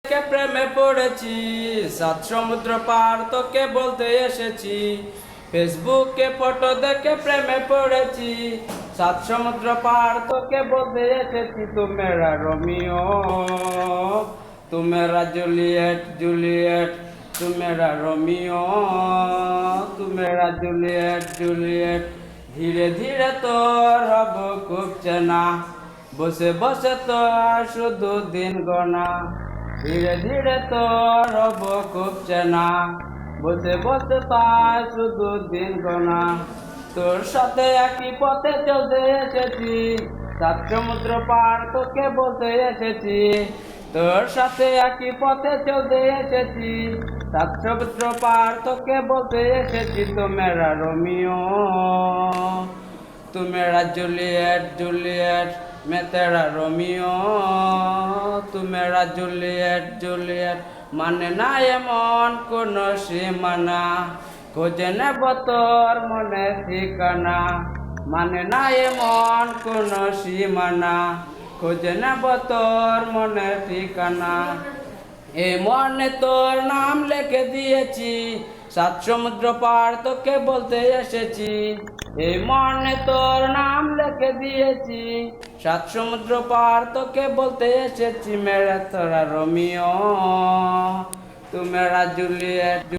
দেখে প্রেমে পড়েছি, সাত সমুদ্র পার তোকে বলতে এসেছি। ফেসবুকে ফটো দেখে প্রেমে পড়েছি, সাত সমুদ্র পার তোকে বলতে এসেছি। তু মেরা রোমিও, তু মেরা জুলিয়েট, জুলিয়েট, তু মেরা রোমিও, তু মেরা জুলিয়েট, জুলিয়েট। ধীরে ধীরে তোর হব খুব চেনা, বসে বসে তোর শুধু দিন গোনা। ধীরে ধীরে তোর হব খুব চেনা, বসে বসে তার শুধু দিন গোনা। তোর সাথে একই পথে চলতে এসেছি, সাত সমুদ্র পার তোকে বলতে এসেছি। তোর সাথে একই পথে চলতে এসেছি, সাত সমুদ্র পার তোকে বলতে এসেছি। তো মেরা রোমিও, तू मेरा जूलियट, जूलियट, मैं तेरा रोमियो। तू मेरा जूलियट, जूलियट, মানে না এমন কোন সীমানা, খোঁজে নেব তোর মনে ঠিকানা। মানে না এমন কোন সীমানা, খোঁজে নেব তোর মনে ঠিকানা। এই মনে তোর নাম লিখে দিয়েছি, সাত সমুদ্র পার তোকে বলতে এসেছি। এই মনে তোর নাম লিখে দিয়েছি, সাত সমুদ্র পার তোকে বলতে এসেছি। মেরা তোরা রোমিও, তু মেরা জুলিয়েট।